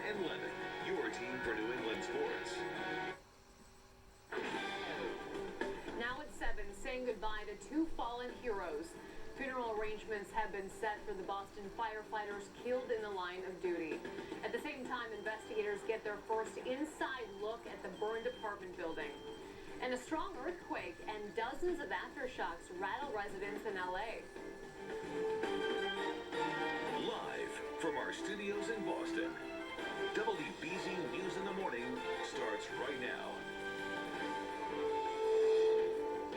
and Lemon, your team for New England sports. Now at 7, saying goodbye to 2 fallen heroes. Funeral arrangements have been set for the Boston firefighters killed in the line of duty. At the same time, investigators get their first inside look at the burned apartment building. And a strong earthquake and dozens of aftershocks rattle residents in L.A. Live from our studios in Boston, WBZ News in the Morning starts right now.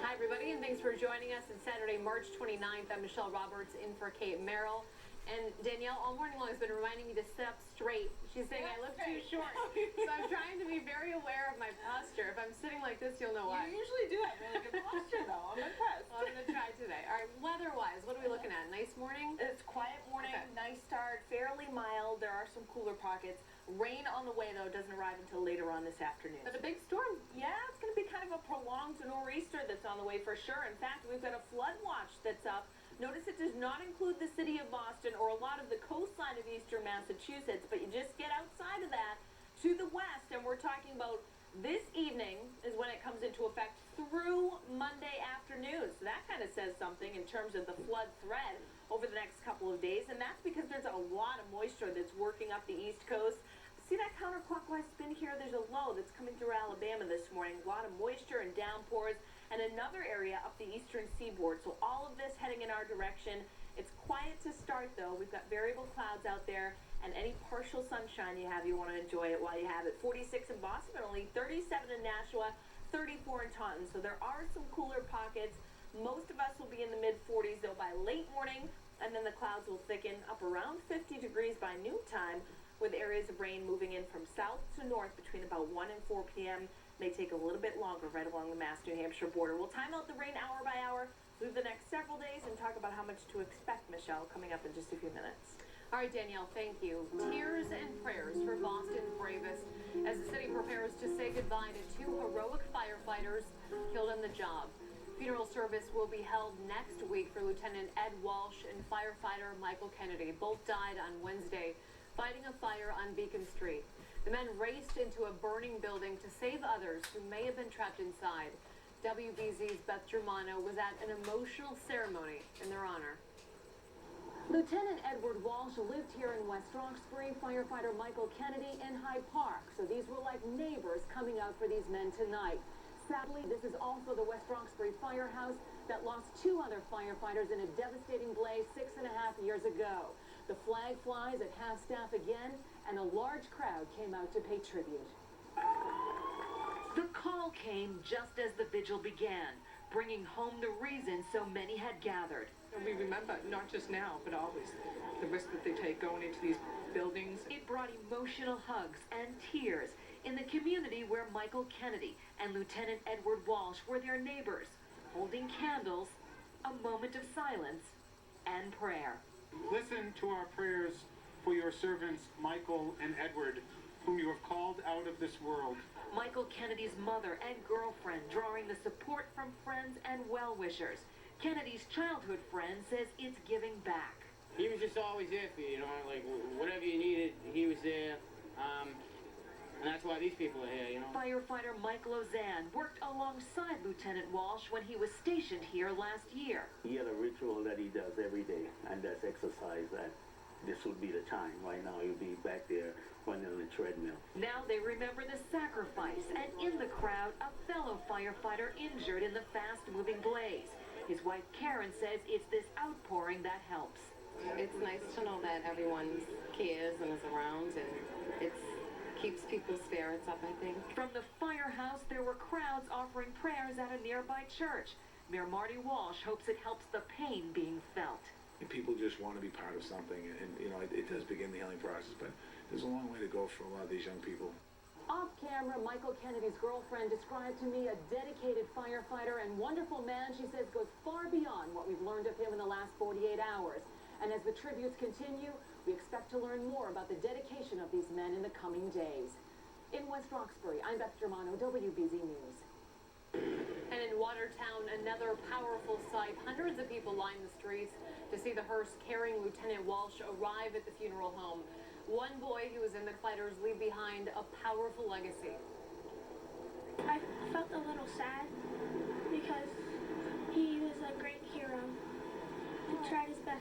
Hi, everybody, and thanks for joining us. It's Saturday, March 29th. I'm Michelle Roberts in for Kate Merrill. And Danielle, all morning long, has been reminding me to sit up straight. She's saying I look too short. So I'm trying to be very aware of my posture. If I'm sitting like this, you'll know why. You usually do have really good posture, though. I'm impressed. Well, I'm going to try today. All right, weather-wise, what are we looking at? Nice morning? It's quiet morning, Okay. Nice start, fairly mild. There are some cooler pockets. Rain on the way, though, doesn't arrive until later on this afternoon. But a big storm. Yeah, it's going to be kind of a prolonged nor'easter that's on the way for sure. In fact, we've got a flood watch that's up. Notice it does not include the city of Boston or a lot of the coastline of eastern Massachusetts, but you just get outside of that to the west, and we're talking about this evening is when it comes into effect through Monday afternoon. So that kind of says something in terms of the flood threat over the next couple of days, and that's because there's a lot of moisture that's working up the east coast. See that counterclockwise spin here? There's a low that's coming through Alabama this morning. A lot of moisture and downpours, and another area up the eastern seaboard. So all of this heading in our direction. It's quiet to start, though. We've got variable clouds out there, and any partial sunshine you have, you want to enjoy it while you have it. 46 in Boston, only 37 in Nashua, 34 in Taunton. So there are some cooler pockets. Most of us will be in the mid-40s, though, by late morning, and then the clouds will thicken up around 50 degrees by noontime, with areas of rain moving in from south to north between about 1 and 4 p.m. May take a little bit longer right along the Mass-New Hampshire border. We'll time out the rain hour by hour through the next several days and talk about how much to expect, Michelle, coming up in just a few minutes. All right, Danielle, thank you. Tears and prayers for Boston's bravest as the city prepares to say goodbye to 2 heroic firefighters killed on the job. Funeral service will be held next week for Lieutenant Ed Walsh and firefighter Michael Kennedy. Both died on Wednesday fighting a fire on Beacon Street. The men raced into a burning building to save others who may have been trapped inside. WBZ's Beth Germano was at an emotional ceremony in their honor. Lieutenant Edward Walsh lived here in West Roxbury, firefighter Michael Kennedy in Hyde Park. So these were like neighbors coming out for these men tonight. Sadly, this is also the West Roxbury firehouse that lost 2 other firefighters in a devastating blaze 6.5 years ago. The flag flies at half-staff again, and a large crowd came out to pay tribute. The call came just as the vigil began, bringing home the reason so many had gathered. And we remember, not just now, but always, the risk that they take going into these buildings. It brought emotional hugs and tears in the community where Michael Kennedy and Lieutenant Edward Walsh were their neighbors, holding candles, a moment of silence, and prayer. Listen to our prayers for your servants, Michael and Edward, whom you have called out of this world. Michael Kennedy's mother and girlfriend drawing the support from friends and well-wishers. Kennedy's childhood friend says it's giving back. He was just always there for you, like whatever you needed, he was there. And that's why these people are here, Firefighter Mike Lozanne worked alongside Lieutenant Walsh when he was stationed here last year. He had a ritual that he does every day, and that's exercise that this would be the time. Right now, he'll be back there running on the treadmill. Now they remember the sacrifice, and in the crowd, a fellow firefighter injured in the fast-moving blaze. His wife Karen says it's this outpouring that helps. It's nice to know that everyone cares and is around, and it keeps people's spirits up, I think. From the firehouse, there were crowds offering prayers at a nearby church. Mayor Marty Walsh hopes it helps the pain being felt. And people just want to be part of something, and it does begin the healing process, but there's a long way to go for a lot of these young people. Off camera, Michael Kennedy's girlfriend described to me a dedicated firefighter and wonderful man she says goes far beyond what we've learned of him in the last 48 hours. And as the tributes continue, we expect to learn more about the dedication of these men in the coming days. In West Roxbury, I'm Beth Germano, WBZ News. And in Watertown, another powerful sight. Hundreds of people lined the streets to see the hearse carrying Lieutenant Walsh arrive at the funeral home. One boy who was in the fighters leave behind a powerful legacy. I felt a little sad because he was a great hero. He tried his best.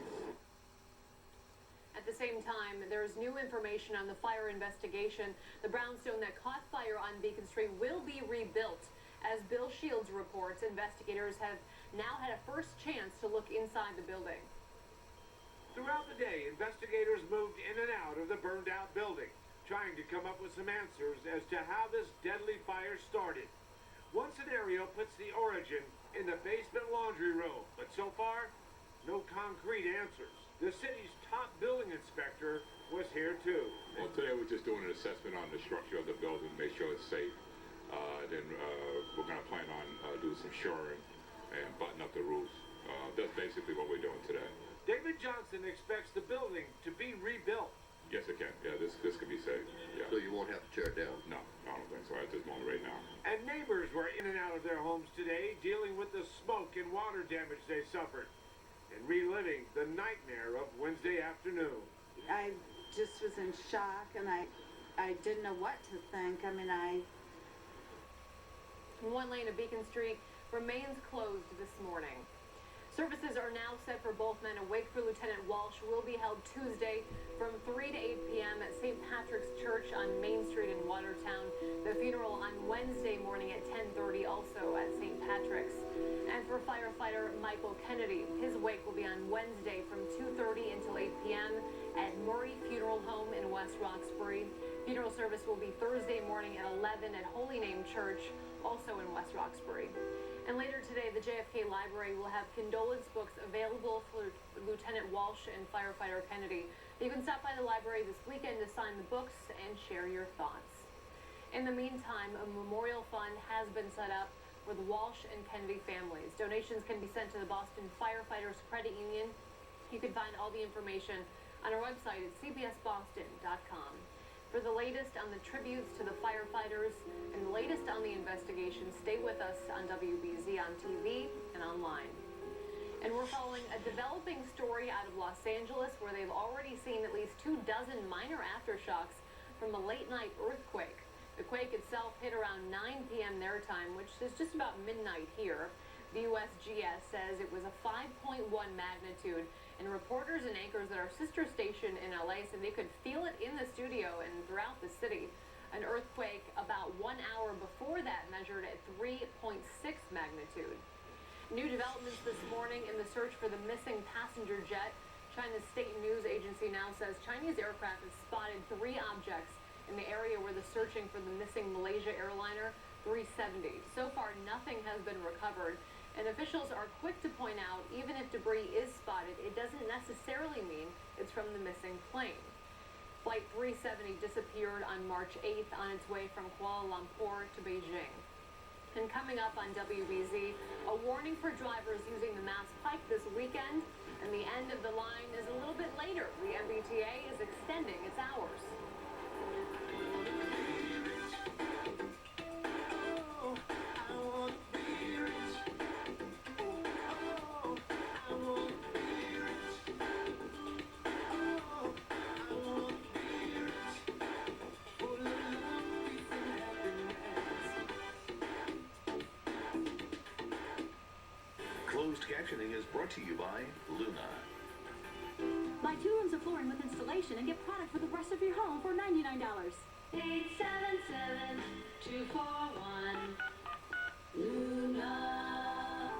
At the same time, there's new information on the fire investigation. The brownstone that caught fire on Beacon Street will be rebuilt. As Bill Shields reports, investigators have now had a first chance to look inside the building. Throughout the day, investigators moved in and out of the burned-out building, trying to come up with some answers as to how this deadly fire started. One scenario puts the origin in the basement laundry room, but so far, no concrete answers. The city's top building inspector was here too. Well, today we're just doing an assessment on the structure of the building, make sure it's safe. Then we're going to plan on doing some shoring and button up the roofs. That's basically what we're doing today. David Johnson expects the building to be rebuilt. Yes, it can. Yeah, this can be safe. Yeah. So you won't have to tear it down? No, I don't think so at this moment right now. And neighbors were in and out of their homes today, dealing with the smoke and water damage they suffered, and reliving the nightmare of Wednesday afternoon. I just was in shock, and I didn't know what to think. I mean, One lane of Beacon Street remains closed this morning. Services are now set for both men. A wake for Lieutenant Walsh will be held Tuesday from 3 to 8 p.m. at St. Patrick's Church on Main Street in Watertown. The funeral on Wednesday morning at 10:30, also at St. Patrick's. And for firefighter Michael Kennedy, his wake will be on Wednesday from 2:30 until 8 p.m. at Murray Funeral Home in West Roxbury. Funeral service will be Thursday morning at 11 at Holy Name Church, also in West Roxbury. And later today, the JFK Library will have condolence books available for Lieutenant Walsh and firefighter Kennedy. You can stop by the library this weekend to sign the books and share your thoughts. In the meantime, a memorial fund has been set up for the Walsh and Kennedy families. Donations can be sent to the Boston Firefighters Credit Union. You can find all the information on our website at cbsboston.com. For the latest on the tributes to the firefighters and the latest on the investigation, stay with us on WBZ on TV and online. And we're following a developing story out of Los Angeles where they've already seen at least 24 minor aftershocks from a late-night earthquake. The quake itself hit around 9 p.m. their time, which is just about midnight here. The USGS says it was a 5.1 magnitude, and reporters and anchors at our sister station in LA said they could feel it in the studio and throughout the city. An earthquake about 1 hour before that measured at 3.6 magnitude. New developments this morning in the search for the missing passenger jet. China's state news agency now says Chinese aircraft have spotted 3 objects in the area where they're searching for the missing Malaysia airliner 370. So far, nothing has been recovered. And officials are quick to point out, even if debris is spotted, it doesn't necessarily mean it's from the missing plane. Flight 370 disappeared on March 8th on its way from Kuala Lumpur to Beijing. And coming up on WBZ, a warning for drivers using the Mass Pike this weekend, and the end of the line is a little bit later. The MBTA is extending its hours. Closed captioning is brought to you by Luna. Buy 2 rooms of flooring with installation and get product for the rest of your home for $99. 877-241 Luna.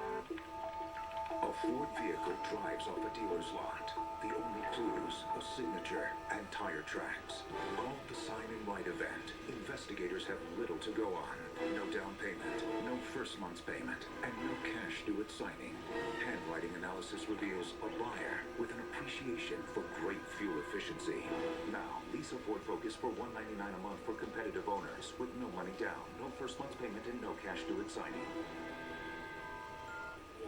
A Ford vehicle drives off a dealer's lot. The only clues, a signature and tire tracks. Called the Sign and Write event. Investigators have little to go on. No down payment, no first month's payment, and no cash due at signing. Handwriting analysis reveals a buyer with an appreciation for great fuel efficiency. Now, lease a Ford Focus for $199 a month for competitive owners with no money down, no first month's payment, and no cash due at signing.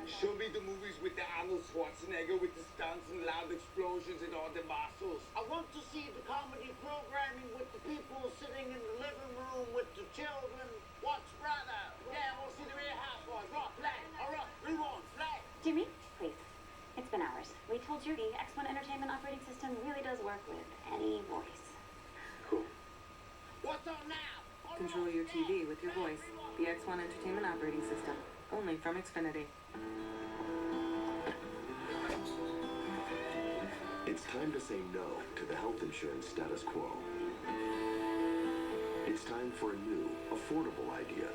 Show me the movies with the Arnold Schwarzenegger with the stunts and loud explosions and all the muscles. I want to see the comedy programming with the people sitting in the living room with the children. What's brother? Yeah, I want to see the Real Housewives. Rock, play. All right, rewind, play. Jimmy, please. It's been hours. We told you the X1 entertainment operating system really does work with any voice. What's on now? Control your TV with your voice. The X1 Entertainment Operating System. Only from Xfinity. It's time to say no to the health insurance status quo. It's time for a new, affordable idea.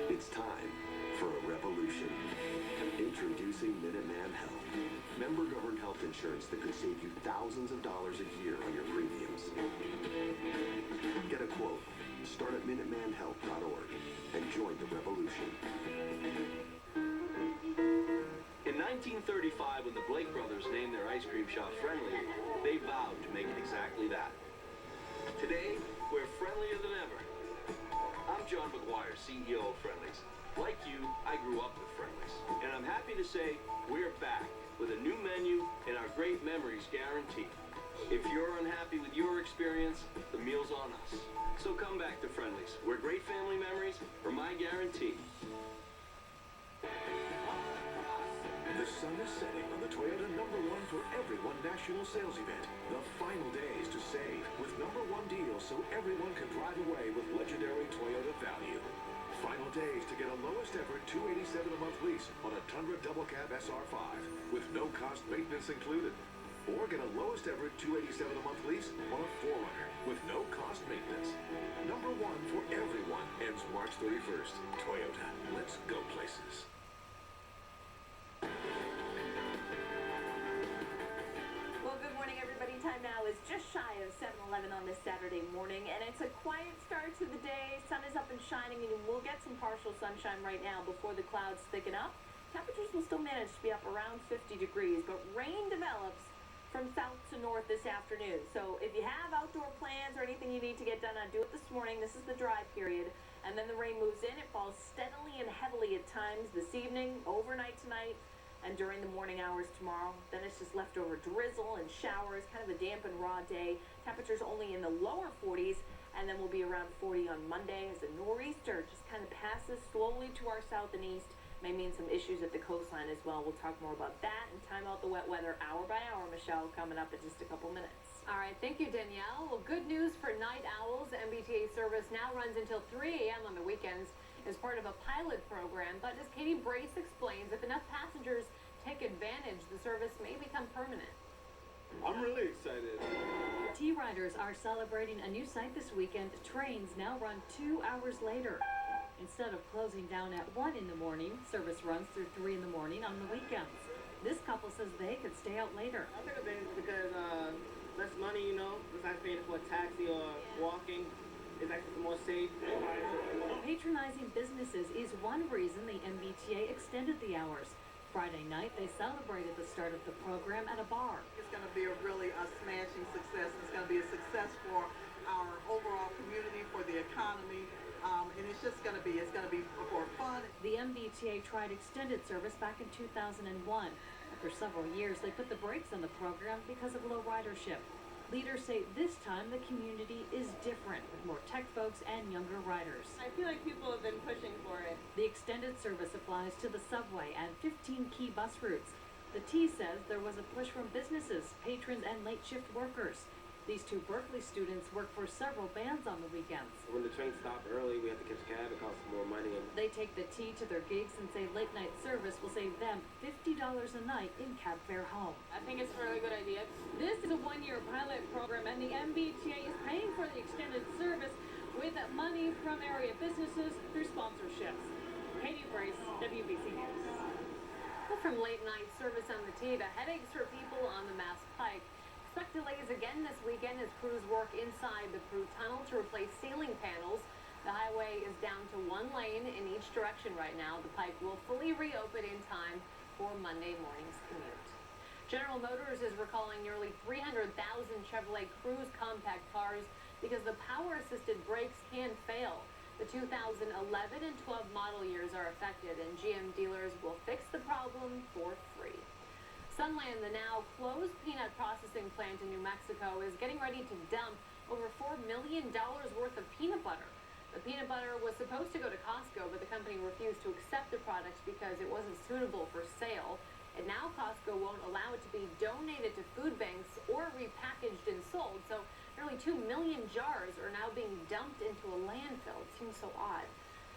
It's time for a revolution. Introducing Minuteman Health. Member-governed health insurance that could save you thousands of dollars a year on your premiums. Get a quote. Start at MinutemanHealth.org and join the revolution. In 1935, when the Blake brothers named their ice cream shop Friendly, they vowed to make it exactly that. Today, we're friendlier than ever. I'm John McGuire, CEO of Friendly's. Like you, I grew up with Friendly's. And I'm happy to say we're back with a new menu and our great memories guarantee. If you're unhappy with your experience, the meal's on us. So come back to Friendly's, where great family memories are my guarantee. The sun is setting on the Toyota #1 for everyone national sales event. The final days to save with #1 deals so everyone can drive away with legendary Toyota value. Final days to get a lowest ever $287 a month lease on a Tundra Double Cab SR5 with no cost maintenance included. Or get a lowest ever $287 a month lease on a 4Runner with no cost maintenance. #1 for everyone ends March 31st. Toyota, let's go places. Well, good morning, everybody. Time now is just shy of 7:11 on this Saturday morning, and it's a quiet start to the day. Sun is up and shining, and we'll get some partial sunshine right now before the clouds thicken up. Temperatures will still manage to be up around 50 degrees, but rain develops from south to north this afternoon. So if you have outdoor plans or anything you need to get done, do it this morning. This is the dry period, and then the rain moves in. It falls steadily and heavily at times this evening, overnight tonight, and during the morning hours tomorrow. Then it's just leftover drizzle and showers, kind of a damp and raw day. Temperatures only in the lower 40s, and then we'll be around 40 on Monday as a nor'easter just kind of passes slowly to our south and east. May mean some issues at the coastline as well. We'll talk more about that and time out the wet weather hour by hour, Michelle, coming up in just a couple minutes. All right, thank you, Danielle. Well, good news for night owls. MBTA service now runs until 3 a.m. on the weekends as part of a pilot program. But as Katie Brace explains, if enough passengers take advantage, the service may become permanent. I'm really excited. T-Riders are celebrating a new site this weekend. Trains now run 2 hours later. Instead of closing down at 1 in the morning, service runs through 3 in the morning on the weekends. This couple says they could stay out later. I think it's because less money, you know, besides paying for a taxi or walking. It's actually more safe. Patronizing businesses is one reason the MBTA extended the hours. Friday night, they celebrated the start of the program at a bar. It's going to be a smashing success. It's going to be a success for our overall community, for the economy. And it's going to be for fun. The MBTA tried extended service back in 2001. After several years, they put the brakes on the program because of low ridership. Leaders say this time the community is different, with more tech folks and younger riders. I feel like people have been pushing for it. The extended service applies to the subway and 15 key bus routes. The T says there was a push from businesses, patrons, and late shift workers. These two Berkeley students work for several bands on the weekends. When the train stopped early, we have to catch a cab. It costs more money. They take the T to their gigs and say late night service will save them $50 a night in cab fare home. I think it's a really good idea. This is a one-year pilot program, and the MBTA is paying for the extended service with money from area businesses through sponsorships. Katie Brace, WBZ News. Well, from late night service on the T to headaches for people on the Mass Pike. Expect delays again this weekend as crews work inside the Prue Tunnel to replace ceiling panels. The highway is down to 1 lane in each direction right now. The Pike will fully reopen in time for Monday morning's commute. General Motors is recalling nearly 300,000 Chevrolet Cruze compact cars because the power-assisted brakes can fail. The 2011 and 12 model years are affected, and GM dealers will fix the problem for free. Sunland, the now closed peanut processing plant in New Mexico, is getting ready to dump over $4 million worth of peanut butter. The peanut butter was supposed to go to Costco, but the company refused to accept the products because it wasn't suitable for sale. And now Costco won't allow it to be donated to food banks or repackaged and sold. So Nearly 2 million jars are now being dumped into a landfill. It seems so odd.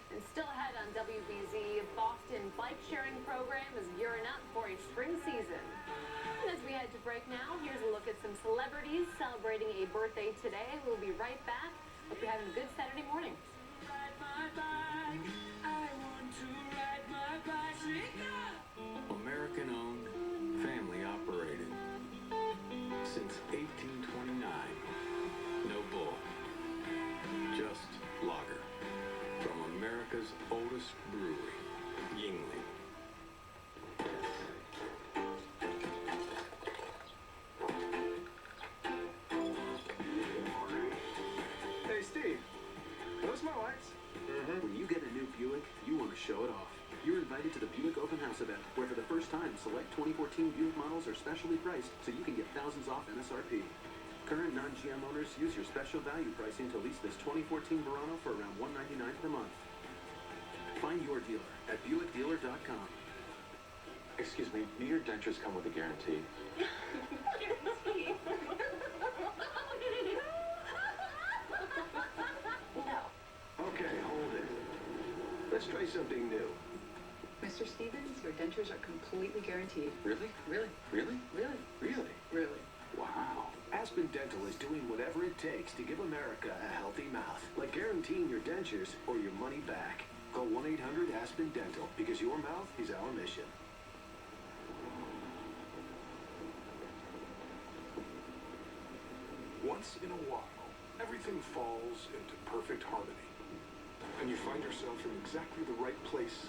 And still ahead on WBZ, Boston bike sharing program is gearing up for a spring season. And as we head to break now, here's a look at some celebrities celebrating a birthday today. We'll be right back. Hope you're having a good Saturday morning. Ride my bike. I want to ride my bicycle. American-owned, family-operated. Since 1829, no bull, just lager. From America's oldest brewery, Yingling. Hey, Steve. Those my lights? When you get a new Buick, you want to show it off. You're invited to the Buick Open House event, where for the first time, select 2014 Buick models are specially priced so you can get thousands off MSRP. Current non-GM owners use your special value pricing to lease this 2014 Verano for around $199 per month. Find your dealer at BuickDealer.com. Excuse me, do your dentures come with a guarantee? Guarantee? No. Okay, hold it. Let's try something new. Mr. Stevens, your dentures are completely guaranteed. Really? Really? Really? Really? Really? Really? Wow. Aspen Dental is doing whatever it takes to give America a healthy mouth. Like guaranteeing your dentures or your money back. Call 1-800-ASPEN-DENTAL because your mouth is our mission. Once in a while, everything falls into perfect harmony. And you find yourself in exactly the right place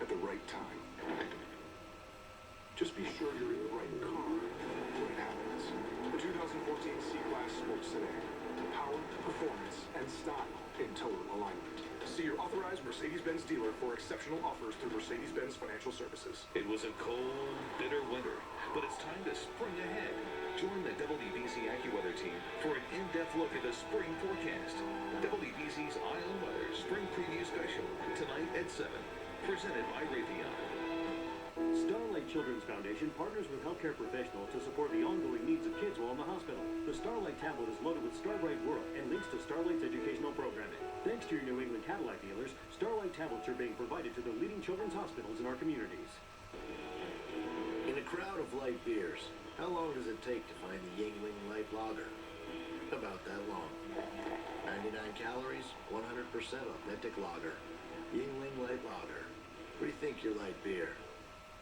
at the right time. Just be sure you're in the right car when it happens. The 2014 C-Class Sports Sedan. Power, performance, and style in total alignment. See your authorized Mercedes-Benz dealer for exceptional offers through Mercedes-Benz Financial Services. It was a cold, bitter winter, but it's time to spring ahead. Join the WBZ AccuWeather team for an in-depth look at the spring forecast. WBZ's Island Weather Spring Preview Special, tonight at 7. Presented by Raytheon. Starlight Children's Foundation partners with healthcare professionals to support the ongoing needs of kids while in the hospital. The Starlight tablet is loaded with Starbright World and links to Starlight's educational programming. Thanks to your New England Cadillac dealers, Starlight tablets are being provided to the leading children's hospitals in our communities. In a crowd of light beers, how long does it take to find the Yingling Light Lager? About that long. 99 calories, 100% authentic lager. Yingling Light Lager. Rethink your light beer.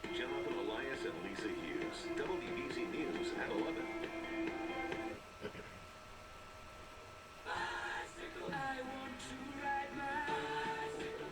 Jonathan Elias and Lisa Hughes. WBZ News at 11. I want to ride my bicycle.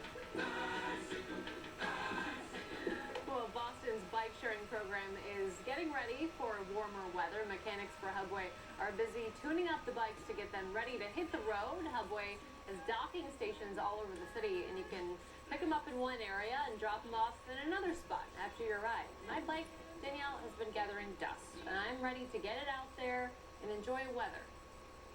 Well, Boston's bike sharing program is getting ready for warmer weather. Mechanics for Hubway are busy tuning up the bikes to get them ready to hit the road. Hubway has docking stations all over the city, and you can pick them up in one area and drop them off in another spot after your ride. My bike, Danielle, has been gathering dust, and I'm ready to get it out there and enjoy weather.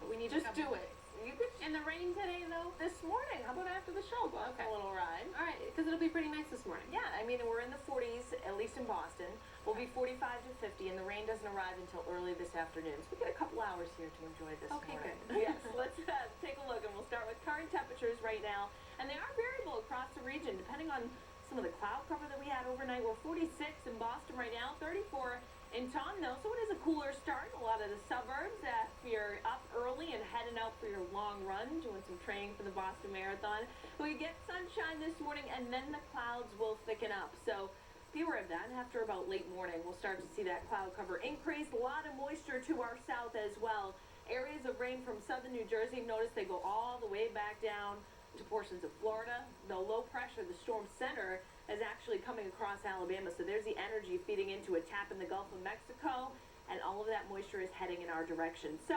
But we need Just to do it. You could in the rain today, though. this morning. How about after the show? Go out for a little ride. All right, because it'll be pretty nice this morning. Yeah, I mean, we're in the 40s, at least in Boston. We'll be 45 to 50, and the rain doesn't arrive until early this afternoon. So we get a couple hours here to enjoy this Okay, morning. good. Yes, let's take a look, and we'll start with current temperatures right now. And they are variable across the region, depending on some of the cloud cover that we had overnight. We're 46 in Boston right now, 34 in Taunton, though, so it is a cooler start. A lot of the suburbs, if you're up early and heading out for your long run, doing some training for the Boston Marathon, we get sunshine this morning, and then the clouds will thicken up. So be aware of that. After about late morning, we'll start to see that cloud cover increase. A lot of moisture to our south as well. Areas of rain from southern New Jersey, notice they go all the way back down to portions of Florida. The low pressure, the storm center, is actually coming across Alabama. So there's the energy feeding into a tap in the Gulf of Mexico, and all of that moisture is heading in our direction. So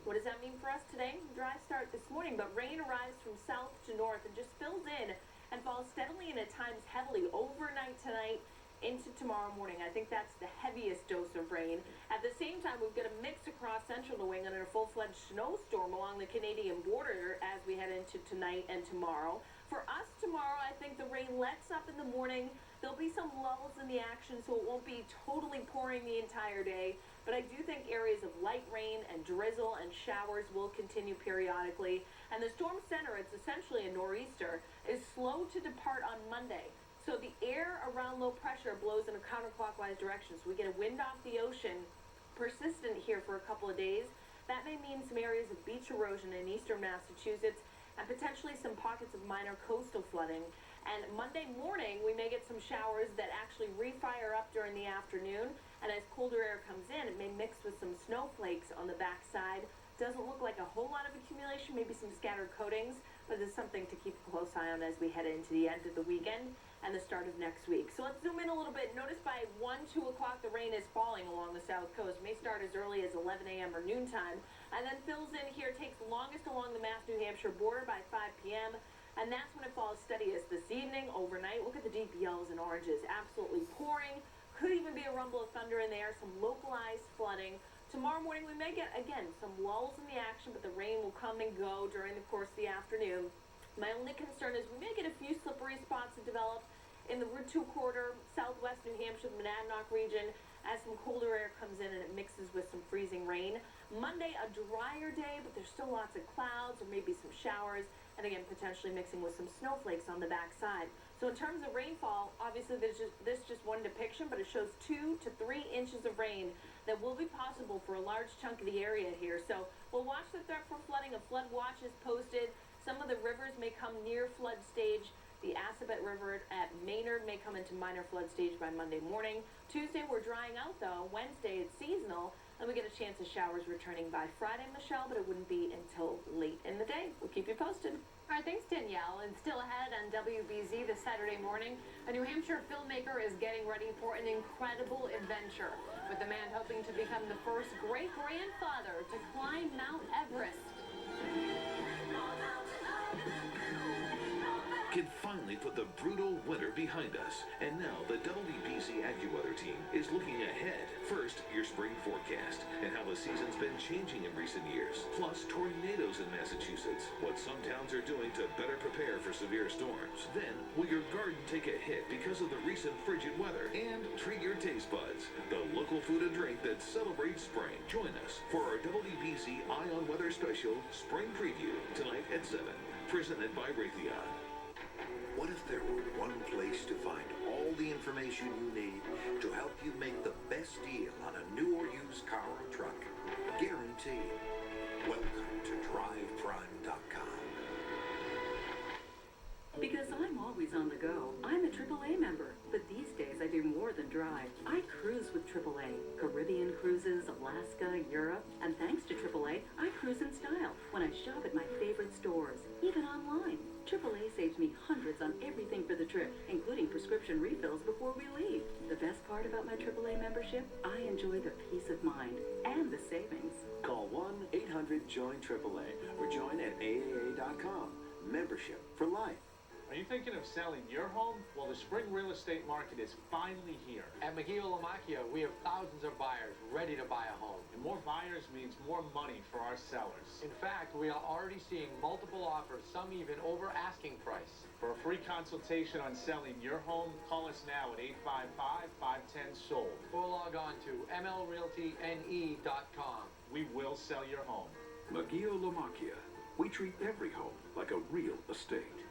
what does that mean for us today? Dry start this morning, but rain arrives from south to north and just fills in and falls steadily and at times heavily overnight tonight into tomorrow morning. I think that's the heaviest dose of rain. At the same time, we've got a mix across central New England and a full-fledged snowstorm along the Canadian border as we head into tonight and tomorrow. For us tomorrow, I think the rain lets up in the morning. There'll be some lulls in the action, so it won't be totally pouring the entire day. But I do think areas of light rain and drizzle and showers will continue periodically. And the storm center, it's essentially a nor'easter, is slow to depart on Monday. So the air around low pressure blows in a counterclockwise direction. So we get a wind off the ocean persistent here for a couple of days. That may mean some areas of beach erosion in eastern Massachusetts and potentially some pockets of minor coastal flooding. And Monday morning, we may get some showers that actually refire up during the afternoon. And as colder air comes in, it may mix with some snowflakes on the backside. Doesn't look like a whole lot of accumulation, maybe some scattered coatings, but it's something to keep a close eye on as we head into the end of the weekend and the start of next week. So let's zoom in a little bit. Notice by 1, 2 o'clock, the rain is falling along the south coast. It may start as early as 11 a.m. or noontime, and then fills in here, takes longest along the Mass-New Hampshire border by 5 p.m., and that's when it falls steadiest this evening, overnight. Look at the deep yellows and oranges, absolutely pouring. Could even be a rumble of thunder in there, some localized flooding. Tomorrow morning, we may get, again, some lulls in the action, but the rain will come and go during the course of the afternoon. My only concern is we may get a few slippery spots to develop in the Route 2 corridor, southwest New Hampshire, the Monadnock region, as some colder air comes in and it mixes with some freezing rain. Monday, a drier day, but there's still lots of clouds or maybe some showers, and again, potentially mixing with some snowflakes on the backside. So in terms of rainfall, obviously this is just one depiction, but it shows 2 to 3 inches of rain that will be possible for a large chunk of the area here. So we'll watch the threat for flooding. A flood watch is posted. Some of the rivers may come near flood stage. The Assabet River at Maynard may come into minor flood stage by Monday morning. Tuesday, we're drying out, though. Wednesday, it's seasonal, and we get a chance of showers returning by Friday, Michelle, but it wouldn't be until late in the day. We'll keep you posted. All right, thanks, Danielle. And still ahead on WBZ this Saturday morning, a New Hampshire filmmaker is getting ready for an incredible adventure, with the man hoping to become the first great-grandfather to climb Mount Everest. Can finally put the brutal winter behind us. And now the WBZ AccuWeather team is looking ahead. First, your spring forecast and how the season's been changing in recent years. Plus, tornadoes in Massachusetts. What some towns are doing to better prepare for severe storms. Then, will your garden take a hit because of the recent frigid weather? And treat your taste buds. The local food and drink that celebrates spring. Join us for our WBZ Eye on Weather special Spring Preview tonight at 7. Presented by Raytheon. What if there were one place to find all the information you need to help you make the best deal on a new or used car or truck? Guaranteed. Welcome to DrivePrime.com. Because I'm always on the go, I'm a AAA member. But these days I do more than drive. I cruise with AAA. Caribbean cruises, Alaska, Europe. And thanks to AAA, I cruise in style when I shop at my favorite stores, even online. AAA saves me hundreds on everything for the trip, including prescription refills before we leave. The best part about my AAA membership? I enjoy the peace of mind and the savings. Call 1-800-JOIN-AAA or join at AAA.com. Membership for life. Are you thinking of selling your home? Well, the spring real estate market is finally here. At McGee-Lamacchia, we have thousands of buyers ready to buy a home. And more buyers means more money for our sellers. In fact, we are already seeing multiple offers, some even over asking price. For a free consultation on selling your home, call us now at 855-510-SOLD. Or log on to mlrealtynE.com. We will sell your home. McGee-Lamacchia. We treat every home like a real estate.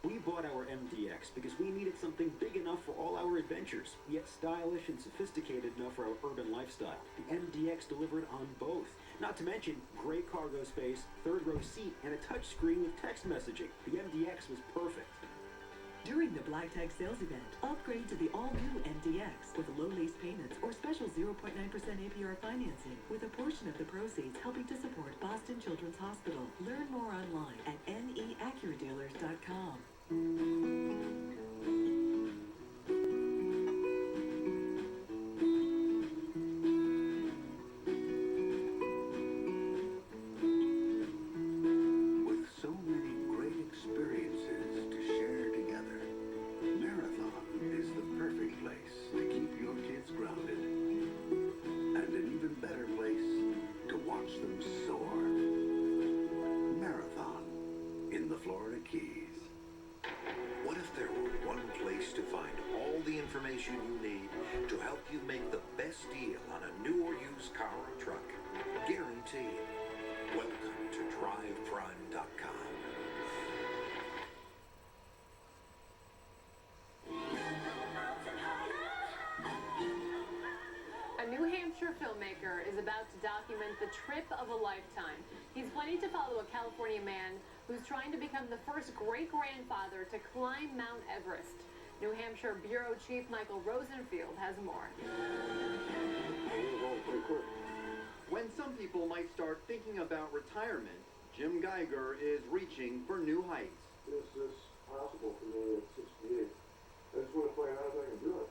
We bought our MDX because we needed something big enough for all our adventures, yet stylish and sophisticated enough for our urban lifestyle. The MDX delivered on both. Not to mention great cargo space, third-row seat, and a touchscreen with text messaging. The MDX was perfect. During the Black Tag sales event, upgrade to the all-new MDX with low lease payments or special 0.9% APR financing, with a portion of the proceeds helping to support Boston Children's Hospital. Learn more online at neacuradealers.com. With so many great experiences to share together, Marathon is the perfect place on a new or used car or truck. Guaranteed. Welcome to DrivePrime.com. A New Hampshire filmmaker is about to document the trip of a lifetime. He's planning to follow a California man who's trying to become the first great-grandfather to climb Mount Everest. New Hampshire Bureau Chief Michael Rosenfield has more. When some people might start thinking about retirement, Jim Geiger is reaching for new heights. Is this possible for me at 68? I just want to find out if I can do it.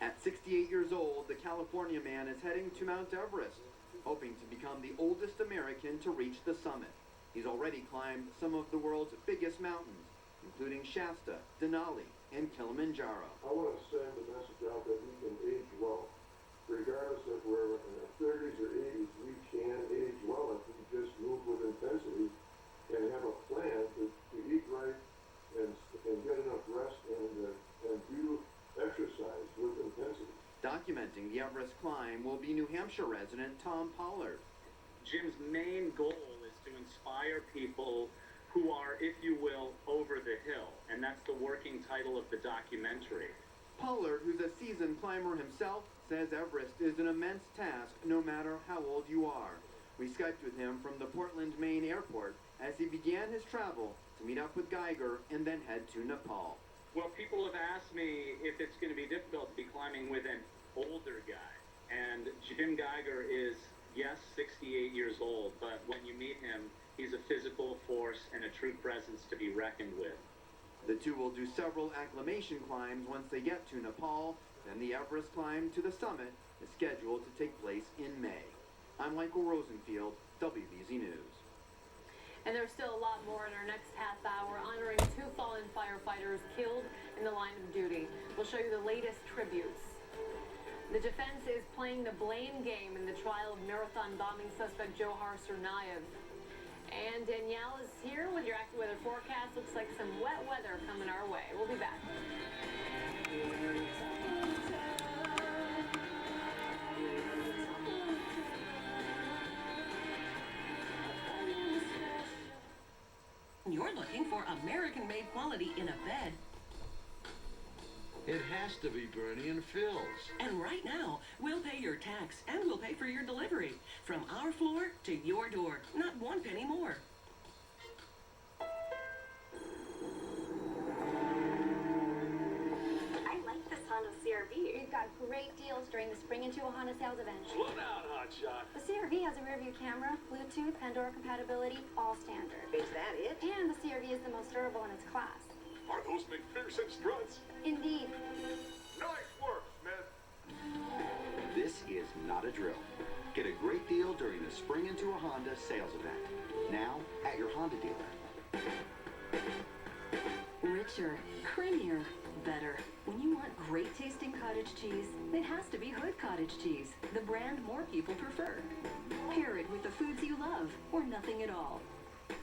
At 68 years old, the California man is heading to Mount Everest, hoping to become the oldest American to reach the summit. He's already climbed some of the world's biggest mountains, including Shasta, Denali, and Kilimanjaro. I want to send a message out that we can age well. Regardless if we're in our 30s or 80s, we can age well if we just move with intensity and have a plan to eat right and get enough rest and do exercise with intensity. Documenting the Everest climb will be New Hampshire resident Tom Pollard. Jim's main goal is to inspire people who are, if you will, over the hill, and that's the working title of the documentary. Pollard, who's a seasoned climber himself, says Everest is an immense task no matter how old you are. We Skyped with him from the Portland, Maine airport as he began his travel to meet up with Geiger and then head to Nepal. Well, people have asked me if it's going to be difficult to be climbing with an older guy, and Jim Geiger is, yes, 68 years old, but when you meet him, he's a physical force and a true presence to be reckoned with. The two will do several acclimation climbs once they get to Nepal, then the Everest climb to the summit is scheduled to take place in May. I'm Michael Rosenfield, WBZ News. And there's still a lot more in our next half hour, honoring 2 fallen firefighters killed in the line of duty. We'll show you the latest tributes. The defense is playing the blame game in the trial of marathon bombing suspect Johar Tsarnaev. And Danielle is here with your AccuWeather forecast. Looks like some wet weather coming our way. We'll be back. You're looking for American-made quality in a bed. It has to be Bernie and Phil's. And right now, we'll pay your tax and we'll pay for your delivery. From our floor to your door. Not 1 penny more. I like this Honda CR-V. We've got great deals during the Spring Into a Honda sales event. Slow down, hotshot. The CR-V has a rear view camera, Bluetooth, Pandora compatibility, all standard. Is that it? And the CR-V is the most durable in its class. Are those McPherson struts? Indeed. Nice work, Smith. This is not a drill. Get a great deal during the Spring Into a Honda sales event. Now at your Honda dealer. Richer, creamier, better. When you want great tasting cottage cheese, it has to be Hood Cottage Cheese, the brand more people prefer. Pair it with the foods you love, or nothing at all.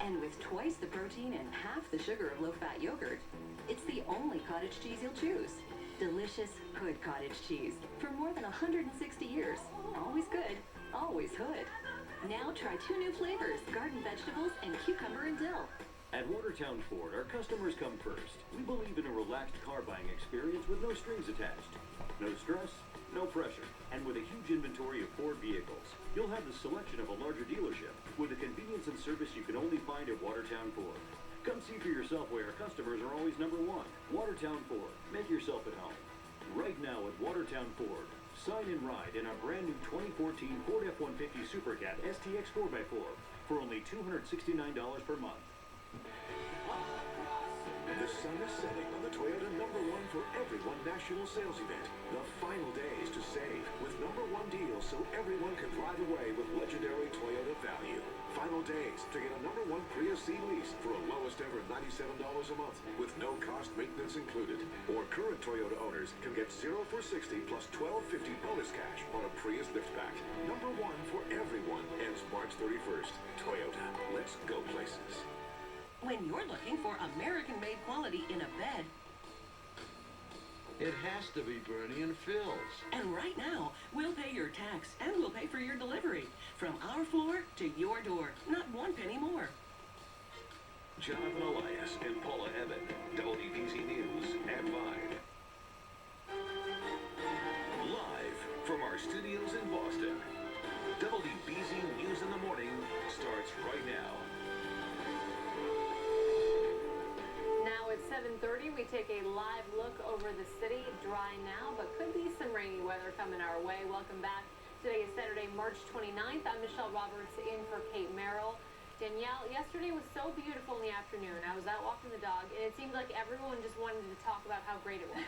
And with twice the protein and half the sugar of low-fat yogurt, it's the only cottage cheese you'll choose. Delicious Hood Cottage Cheese for more than 160 years. Always good, always Hood. Now try 2 new flavors, garden vegetables and cucumber and dill. At Watertown Ford, our customers come first. We believe in a relaxed car buying experience with no strings attached. No stress, no pressure. And with a huge inventory of Ford vehicles, you'll have the selection of a larger dealership with the convenience and service you can only find at Watertown Ford. Come see for yourself why our customers are always #1. Watertown Ford. Make yourself at home. Right now at Watertown Ford, sign and ride in our brand new 2014 Ford F-150 Super Cat STX 4x4 for only $269 per month. The sun is setting on the Toyota #1 for everyone national sales event. The final days to save with #1 deals so everyone can drive away with legendary Toyota value. Final days to get a #1 Prius C lease for a lowest ever $97 a month with no cost maintenance included. Or current Toyota owners can get 0 for 60 plus $12.50 bonus cash on a Prius liftback. #1 for everyone ends March 31st. Toyota, let's go places. When you're looking for American-made quality in a bed, It has to be Bernie and Phil's. And right now, we'll pay your tax and we'll pay for your delivery. From our floor to your door, not 1 penny more. Jonathan Elias and Paula Evan, WBZ News at 5. Live from our studios in Boston, WBZ News in the Morning starts right now. Now it's 7:30. We take a live look over the city. Dry now, but could be some rainy weather coming our way. Welcome back. Today is Saturday, March 29th. I'm Michelle Roberts in for Kate Merrill. Danielle, yesterday was so beautiful in the afternoon. I was out walking the dog, and it seemed like everyone just wanted to talk about how great it was.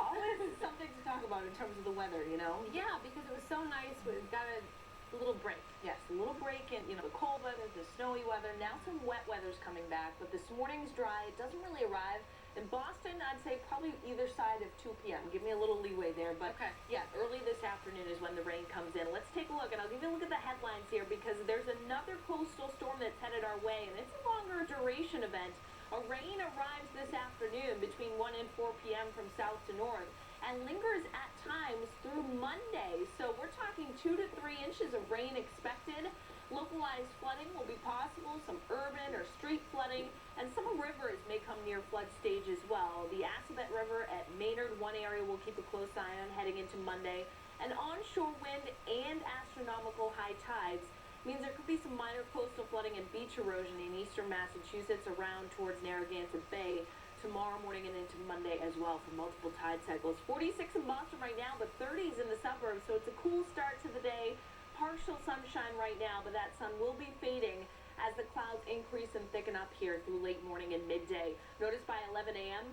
Always something to talk about in terms of the weather, you know? Yeah, because it was so nice. We got a little break. Yes, a little break in, you know, the cold weather, the snowy weather. Now some wet weather's coming back, but this morning's dry. It doesn't really arrive. In Boston, I'd say probably either side of 2 p.m. Give me a little leeway there, but okay. Yeah, early this afternoon is when the rain comes in. Let's take a look, and I'll give you a look at the headlines here because there's another coastal storm that's headed our way, and it's a longer duration event. A rain arrives this afternoon between 1 and 4 p.m. from south to north and lingers at times through Monday. So we're talking 2 to 3 inches of rain expected. Localized flooding will be possible, some urban or street flooding, and some rivers may come near flood stage as well. The Assabet River at Maynard, one area we'll keep a close eye on heading into Monday. An onshore wind and astronomical high tides means there could be some minor coastal flooding and beach erosion in eastern Massachusetts around towards Narragansett Bay tomorrow morning and into Monday as well for multiple tide cycles. 46 in Boston right now, but 30s in the suburbs, so it's a cool start to the day. Partial sunshine right now, but that sun will be fading as the clouds increase and thicken up here through late morning and midday. Notice by 11 a.m.,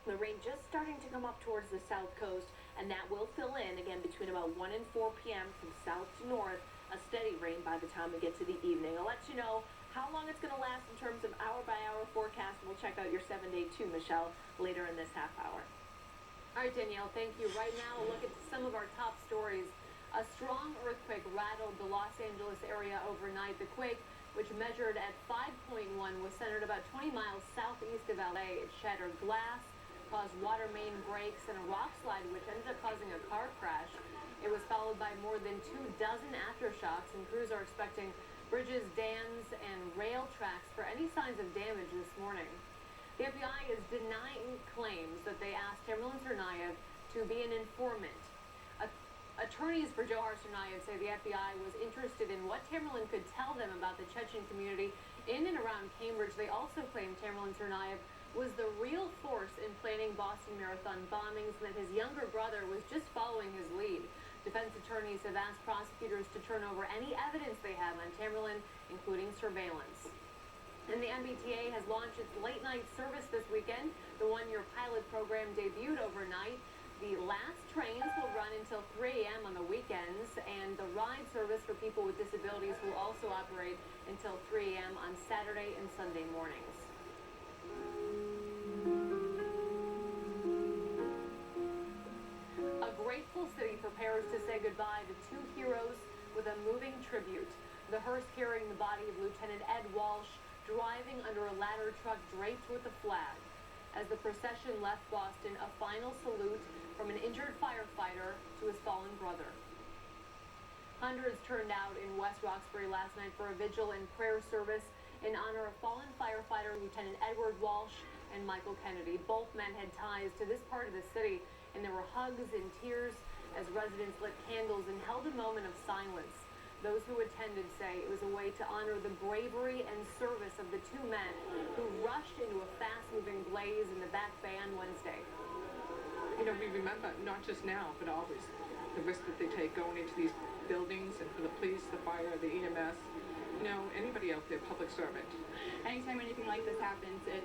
the rain just starting to come up towards the south coast, and that will fill in again between about 1 and 4 p.m. from south to north. A steady rain by the time we get to the evening. I'll let you know how long it's going to last in terms of hour-by-hour forecast. We'll check out your 7-day too, Michelle, later in this half hour. All right, Danielle, thank you. Right now, we'll look at some of our top stories. A strong earthquake rattled the Los Angeles area overnight. The quake, which measured at 5.1, was centered about 20 miles southeast of LA. It shattered glass, caused water main breaks, and a rock slide, which ended up causing a car crash. It was followed by more than 24 aftershocks, and crews are expecting bridges, dams, and rail tracks for any signs of damage this morning. The FBI is denying claims that they asked Tamerlan Tsarnaev to be an informant. Attorneys for Johar Tsarnaev say the FBI was interested in what Tamerlan could tell them about the Chechen community in and around Cambridge. They also claim Tamerlan Tsarnaev was the real force in planning Boston Marathon bombings and that his younger brother was just following his lead. Defense attorneys have asked prosecutors to turn over any evidence they have on Tamerlan, including surveillance. And the MBTA has launched its late-night service this weekend. The one-year pilot program debuted overnight. The last trains will run until 3 a.m. on the weekends, and the ride service for people with disabilities will also operate until 3 a.m. on Saturday and Sunday mornings. A grateful city prepares to say goodbye to 2 heroes with a moving tribute. The hearse carrying the body of Lieutenant Ed Walsh driving under a ladder truck draped with a flag. As the procession left Boston, a final salute from an injured firefighter to his fallen brother. Hundreds turned out in West Roxbury last night for a vigil and prayer service in honor of fallen firefighter Lieutenant Edward Walsh and Michael Kennedy. Both men had ties to this part of the city, and there were hugs and tears as residents lit candles and held a moment of silence. Those who attended say it was a way to honor the bravery and service of the 2 men who rushed into a fast-moving blaze in the Back Bay on Wednesday. You know, we remember, not just now, but always, the risk that they take going into these buildings and for the police, the fire, the EMS, you know, anybody out there, public servant. Anytime anything like this happens, it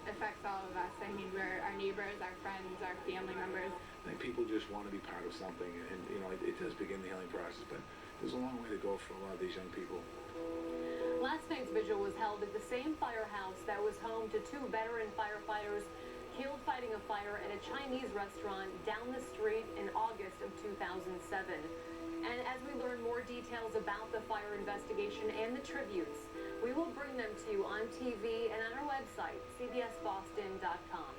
affects all of us. I mean, we're our neighbors, our friends, our family members. I think people just want to be part of something, and you know, it does begin the healing process, but there's a long way to go for a lot of these young people. Last night's vigil was held at the same firehouse that was home to 2 veteran firefighters killed fighting a fire at a Chinese restaurant down the street in August of 2007. And as we learn more details about the fire investigation and the tributes, we will bring them to you on TV and on our website, cbsboston.com.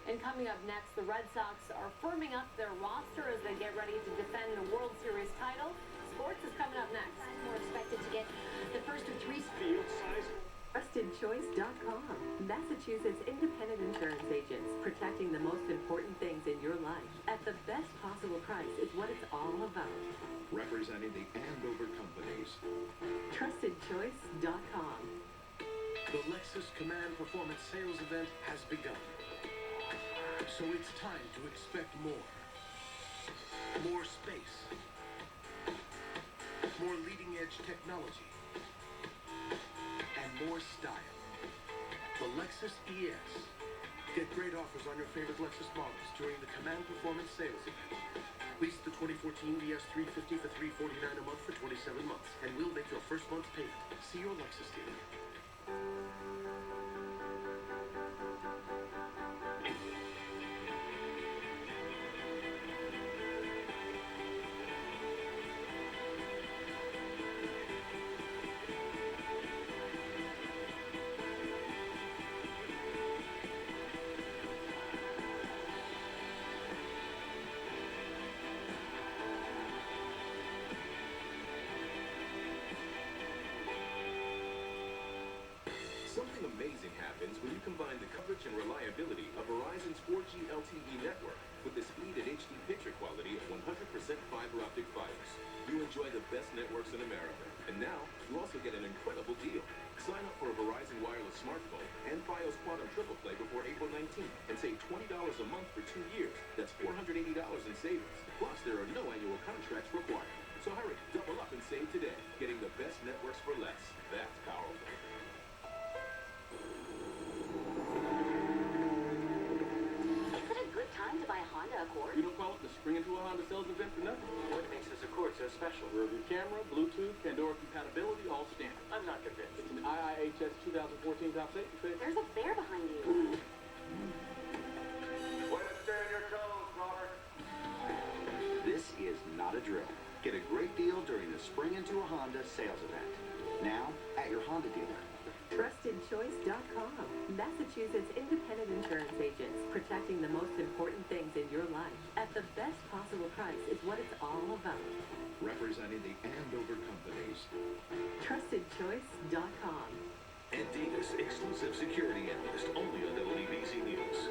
And coming up next, the Red Sox are firming up their roster as they get ready to defend the World Series title. Sports is coming up next. We're expected to get the first of 3 Field size. TrustedChoice.com. Massachusetts independent insurance agents, protecting the most important things in your life at the best possible price is what it's all about. Representing the Andover companies. TrustedChoice.com. The Lexus Command Performance Sales Event has begun. So it's time to expect more. More space. More leading-edge technology. And more style. The Lexus ES. Get great offers on your favorite Lexus models during the Command Performance Sales Event. Lease the 2014 ES 350 for $349 a month for 27 months, and we'll make your first month's payment. See your Lexus dealer. Something amazing happens when you combine the coverage and reliability of Verizon's 4G LTE network with the speed and HD picture quality of 100% fiber optic fibers. You enjoy the best networks in America, and now you also get an incredible deal. Sign up for a Verizon wireless smartphone and Fios Quantum Triple Play before April 19th and save $20 a month for 2 years. That's $480 in savings. Plus, there are no annual contracts required. So hurry, double up and save today. Getting the best networks for less. That's powerful. time to buy a Honda Accord? We don't call it the Spring Into a Honda sales event for nothing. What makes this Accord so special? Rear view camera, Bluetooth, Pandora compatibility, all standard. I'm not convinced. It's an IIHS 2014 top safety fit. There's a bear behind you. Way to stay on your toes, Robert. This is not a drill. Get a great deal during the Spring Into a Honda sales event. Now, at your Honda dealer. TrustedChoice.com. Massachusetts independent insurance agents, protecting the most important things in your life at the best possible price is what it's all about. Representing the Andover companies. TrustedChoice.com. Ed Davis, exclusive security analyst, only on WBZ News.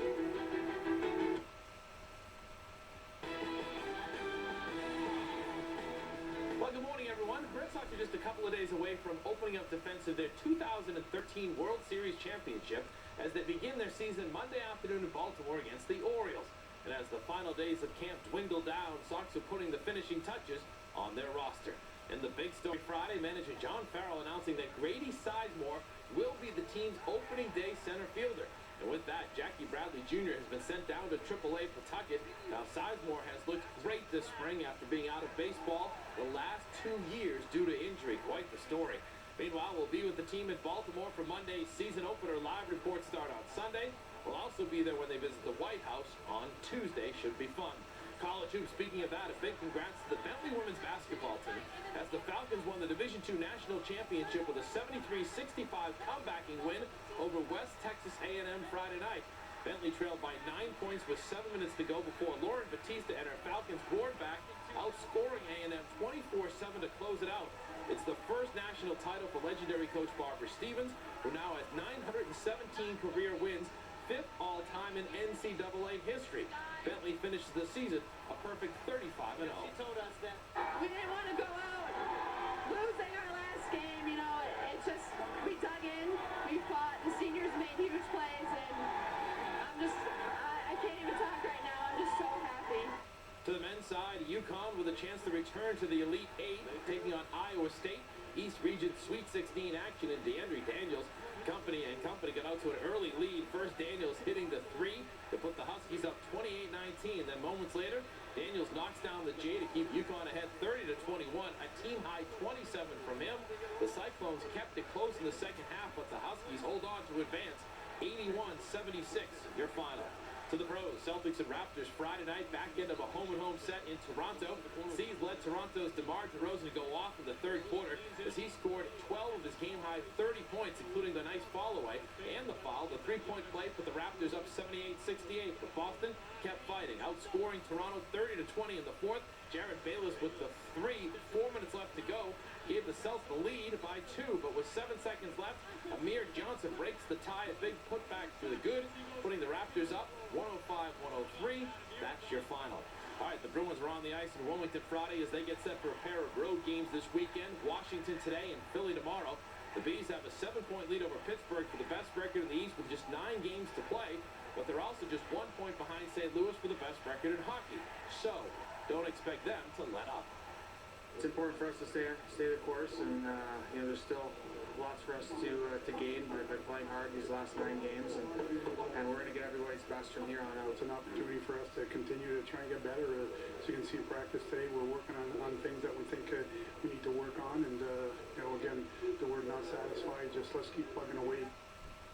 Well, good morning, everyone. The Red Sox are just a couple of days away from opening up defense of their 2013 World Series championship as they begin their season Monday afternoon in Baltimore against the Orioles. And as the final days of camp dwindle down, Sox are putting the finishing touches on their roster. In the big story Friday, manager John Farrell announcing that Grady Sizemore will be the team's opening day center fielder. And with that, Jackie Bradley Jr. has been sent down to AAA Pawtucket. Now, Sizemore has looked great this spring after being out of baseball the last 2 years due to injury. Quite the story. Meanwhile, we'll be with the team in Baltimore for Monday's season opener. Live reports start on Sunday. We'll also be there when they visit the White House on Tuesday. Should be fun. College hoops, speaking of that, a big congrats to the Bentley women's basketball team as the Falcons won the Division II National Championship with a 73-65 comebacking win over West Texas A&M Friday night. Bentley trailed by 9 points with 7 minutes to go before Lauren Batista and her Falcons roared back, outscoring A&M 24-7 to close it out. It's the first national title for legendary coach Barbara Stevens, who now has 917 career wins, 5th all-time in NCAA history. Bentley finishes the season a perfect 35-0. She told us that we didn't want to go out losing our last game. You know, it's just, we dug in, we fought, the seniors made huge plays, and I can't even talk right now. I'm just so happy. To the men's side, UConn with a chance to return to the Elite Eight, taking on Iowa State. East Region Sweet 16 action in DeAndre Daniels. Company got out to an early lead. First, Daniels hitting the 3 to put the Huskies up 28-19. Then moments later, Daniels knocks down the J to keep UConn ahead 30-21. A team-high 27 from him. The Cyclones kept it close in the second half, but the Huskies hold on to advance 81-76. Your final. To the pros, Celtics and Raptors Friday night, back end of a home-and-home set in Toronto. C's led Toronto's DeMar DeRozan to go off in the third quarter as he scored 12 of his game-high 30 points, including the nice fall-away and the foul. The three-point play put the Raptors up 78-68, but Boston kept fighting, outscoring Toronto 30-20 in the fourth. Jared Bayless with the three, 4 minutes left to go, gave the Celts the lead by 2, but with 7 seconds left, Amir Johnson breaks the tie, a big putback for the good, putting the Raptors up 105-103. That's your final. All right, the Bruins are on the ice in Wilmington Friday as they get set for a pair of road games this weekend. Washington today and Philly tomorrow. The Bees have a 7-point lead over Pittsburgh for the best record in the East with just 9 games to play, but they're also just 1 point behind St. Louis for the best record in hockey. So, don't expect them to let up. It's important for us to stay the course, and there's still lots for us to gain by playing hard these last 9 games, and we're going to get everybody's best from here on out. It's an opportunity for us to continue to try and get better. As you can see in practice today, we're working on things that we think we need to work on, and again, the word not satisfied, just let's keep plugging away.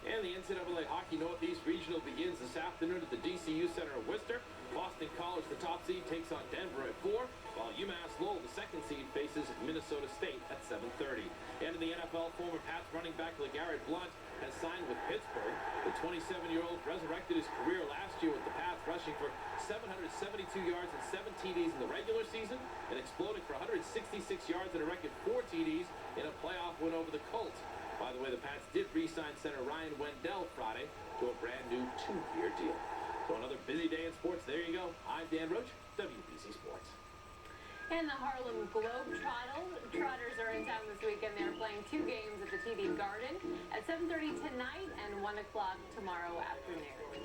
And the NCAA Hockey Northeast Regional begins this afternoon at the DCU Center in Worcester. Boston College, the top seed, takes on Denver at 4, while UMass Lowell, the second seed, faces Minnesota State at 7:30. And in the NFL, former Pats running back LeGarrette Blount has signed with Pittsburgh. The 27-year-old resurrected his career last year with the Pats, rushing for 772 yards and 7 TDs in the regular season, and exploding for 166 yards and a record 4 TDs in a playoff win over the Colts. By the way, the Pats did re-sign center Ryan Wendell Friday to a brand new 2-year deal. So another busy day in sports. There you go. I'm Dan Roach, WBZ Sports. And the Harlem Globetrotters are in town this weekend. They're playing 2 games at the TD Garden at 7:30 tonight and 1 o'clock tomorrow afternoon.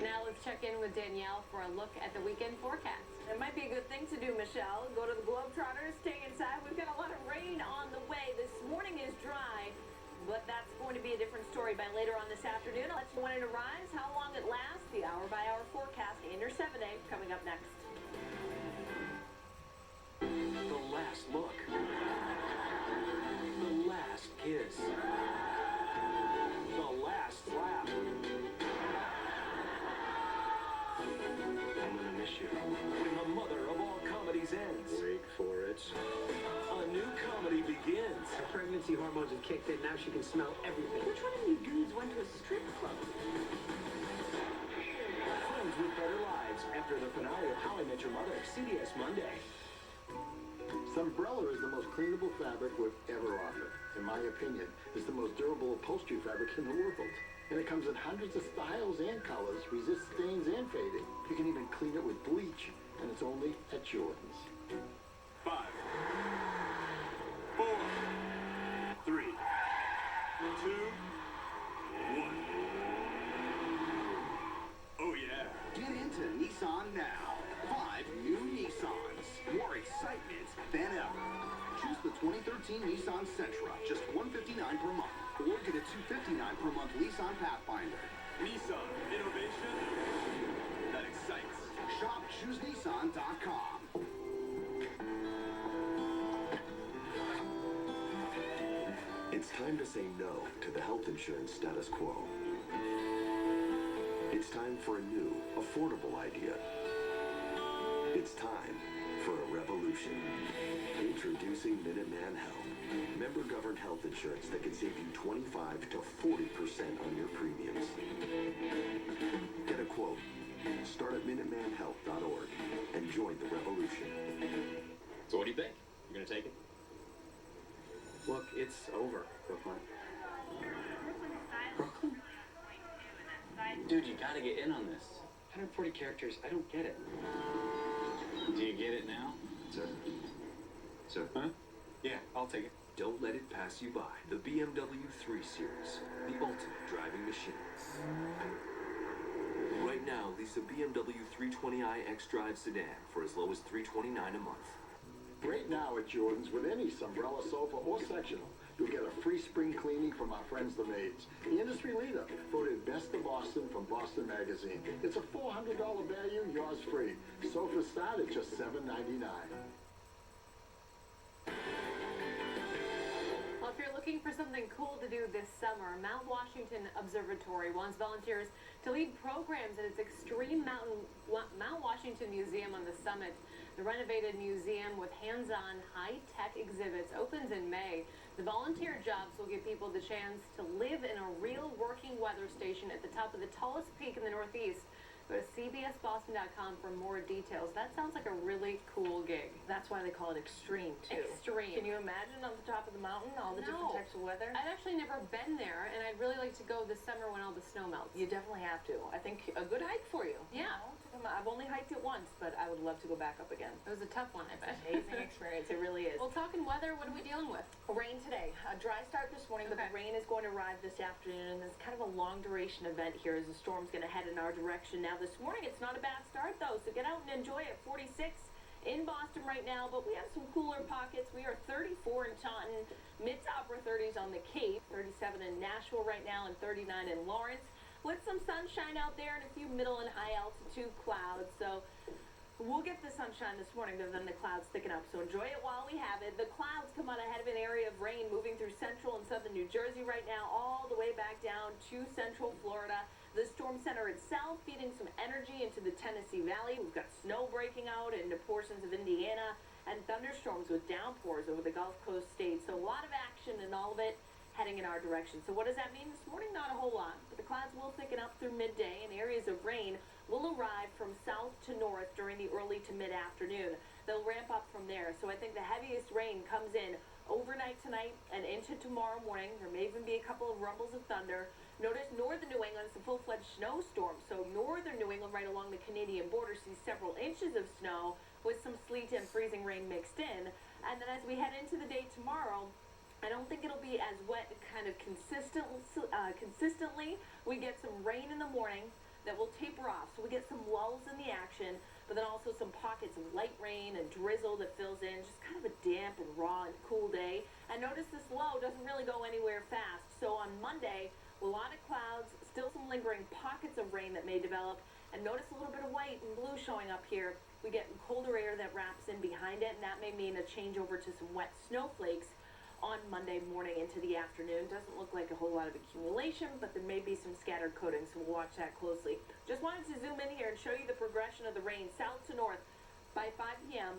Now let's check in with Danielle for a look at the weekend forecast. It might be a good thing to do, Michelle. Go to the Globetrotters, stay inside. We've got a lot of rain on the way. This morning is dry, but that's going to be a different story by later on this afternoon. I'll let you know when it arrives, how long it lasts, the hour-by-hour forecast, and your 7-day coming up next. The last look. The last kiss. The last slap. I'm gonna miss you. When the mother of all comedies ends. Wait for it. A new comedy begins. Her pregnancy hormones have kicked in. Now she can smell everything. Which one of you dudes went to a strip club? Friends with better lives after the finale of How I Met Your Mother. CBS Monday. Sunbrella is the most cleanable fabric we've ever offered. In my opinion, it's the most durable upholstery fabric in the world. And it comes in hundreds of styles and colors, resists stains and fading. You can even clean it with bleach, and it's only at Jordan's. 5, 4, 3, 2, 1. Oh yeah. Get into Nissan now. 5 new Nissans. More excitement than ever. Choose the 2013 Nissan Centro, just $159 per month. Or get a $259 per month lease on Pathfinder. Nissan, innovation that excites. Shop ChooseNissan.com. It's time to say no to the health insurance status quo. It's time for a new, affordable idea. It's time for a revolution. Introducing Minuteman Health. Member-governed health insurance that can save you 25 to 40% on your premiums. Get a quote. Start at MinutemanHealth.org and join the revolution. So what do you think? You gonna take it? Look, it's over, Brooklyn. Brooklyn? Dude, you gotta get in on this. 140 characters, I don't get it. Do you get it now? Sir? Sir? Huh? Yeah, I'll take it. Don't let it pass you by. The BMW 3 Series, the ultimate driving machine. Right now, lease a BMW 320i xDrive sedan for as low as $329 a month. Right now at Jordan's, with any Sunbrella sofa or sectional, you'll get a free spring cleaning from our friends the Maids. The industry leader, voted Best of Boston from Boston Magazine. It's a $400 value, yours free. Sofas start at just $7.99. Well, If you're looking for something cool to do this summer, Mount Washington Observatory wants volunteers to lead programs at its Extreme Mount Washington Museum on the summit. The renovated museum with hands-on, high-tech exhibits opens in May. The volunteer jobs will give people the chance to live in a real working weather station at the top of the tallest peak in the Northeast. Go to cbsboston.com for more details. That sounds like a really cool gig. That's why they call it extreme, too. Extreme. Can you imagine on the top of the mountain all the different types of weather? I've actually never been there, and I'd really like to go this summer when all the snow melts. You definitely have to. I think a good hike for you. Yeah. I've only hiked it once, but I would love to go back up again. It was a tough one, I bet. Amazing experience. It really is. Well, talking weather, what are we dealing with? Rain today. A dry start this morning, but the rain is going to arrive this afternoon, and it's kind of a long duration event here as the storm's going to head in our direction. Now, this morning, it's not a bad start, though, so get out and enjoy it. 46 in Boston right now, but we have some cooler pockets. We are 34 in Taunton, mid to upper 30s on the Cape, 37 in Nashville right now, and 39 in Lawrence, with some sunshine out there and a few middle and high altitude clouds. So we'll get the sunshine this morning, but then the clouds thicken up. So enjoy it while we have it. The clouds come out ahead of an area of rain moving through central and southern New Jersey right now, all the way back down to central Florida. The storm center itself feeding some energy into the Tennessee Valley. We've got snow breaking out into portions of Indiana and thunderstorms with downpours over the Gulf Coast states. So a lot of action and all of it heading in our direction. So what does that mean this morning? Not a whole lot, but the clouds will thicken up through midday and areas of rain will arrive from south to north during the early to mid-afternoon. They'll ramp up from there. So I think the heaviest rain comes in overnight tonight and into tomorrow morning. There may even be a couple of rumbles of thunder. Notice northern New England is a full-fledged snowstorm. So northern New England right along the Canadian border sees several inches of snow with some sleet and freezing rain mixed in. And then as we head into the day tomorrow, I don't think it'll be as wet kind of consistently. We get some rain in the morning that will taper off. So we get some lulls in the action, but then also some pockets of light rain and drizzle that fills in. Just kind of a damp and raw and cool day. And notice this low doesn't really go anywhere fast. So on Monday, a lot of clouds, still some lingering pockets of rain that may develop. And notice a little bit of white and blue showing up here. We get colder air that wraps in behind it, and that may mean a change over to some wet snowflakes on Monday morning into the afternoon. Doesn't look like a whole lot of accumulation, but there may be some scattered coatings, so we'll watch that closely. Just wanted to zoom in here and show you the progression of the rain south to north. By 5 p.m.,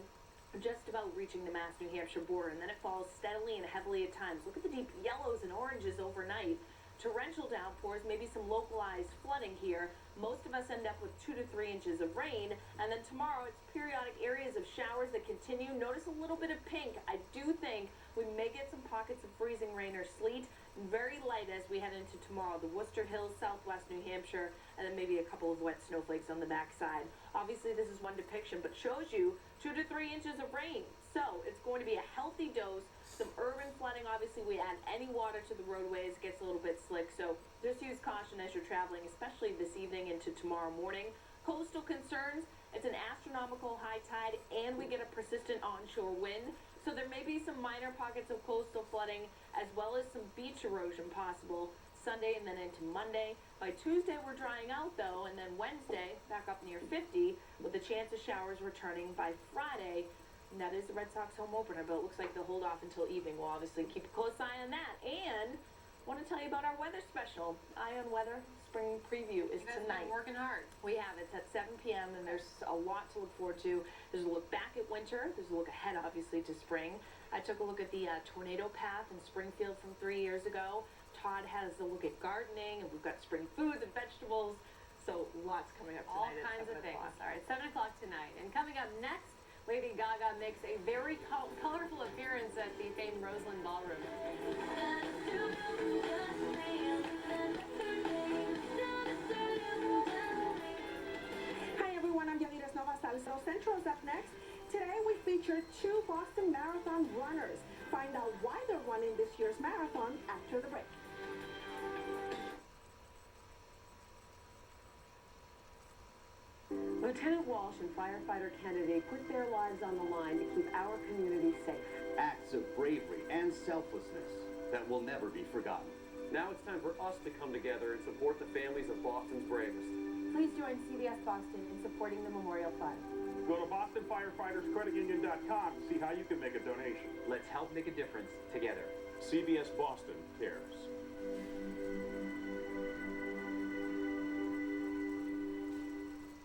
just about reaching the Mass New Hampshire border, and then it falls steadily and heavily at times. Look at the deep yellows and oranges overnight. Torrential downpours, maybe some localized flooding here. Most of us end up with 2 to 3 inches of rain, and then tomorrow it's periodic areas of showers that continue. Notice a little bit of pink. I do think we may get some pockets of freezing rain or sleet, very light as we head into tomorrow. The Worcester Hills, southwest New Hampshire, and then maybe a couple of wet snowflakes on the backside. Obviously this is one depiction, but shows you 2 to 3 inches of rain. So it's going to be a healthy dose. Some urban flooding, obviously we add any water to the roadways, gets a little bit slick, so just use caution as you're traveling, especially this evening into tomorrow morning. Coastal concerns, it's an astronomical high tide, and we get a persistent onshore wind, so there may be some minor pockets of coastal flooding, as well as some beach erosion possible Sunday and then into Monday. By Tuesday, we're drying out, though, and then Wednesday, back up near 50, with a chance of showers returning by Friday. And that is the Red Sox home opener, but it looks like they'll hold off until evening. We'll obviously keep a close eye on that. And want to tell you about our weather special. Eye on Weather Spring Preview is tonight. Been working hard. We have it. It's at 7 p.m. and there's a lot to look forward to. There's a look back at winter. There's a look ahead, obviously, to spring. I took a look at the tornado path in Springfield from 3 years ago. Todd has a look at gardening, and we've got spring foods and vegetables. So lots coming up tonight. All kinds of things. All right, 7 o'clock tonight. And coming up next, Lady Gaga makes a very colorful appearance at the famed Roseland Ballroom. Hi everyone, I'm Yelida Nova. Centro is up next. Today we feature 2 Boston Marathon runners. Find out why they're running this year's marathon after the break. Lieutenant Walsh and Firefighter Tragedy put their lives on the line to keep our community safe. Acts of bravery and selflessness that will never be forgotten. Now it's time for us to come together and support the families of Boston's bravest. Please join CBS Boston in supporting the Memorial Fund. Go to BostonFireFightersCreditUnion.com to see how you can make a donation. Let's help make a difference together. CBS Boston cares.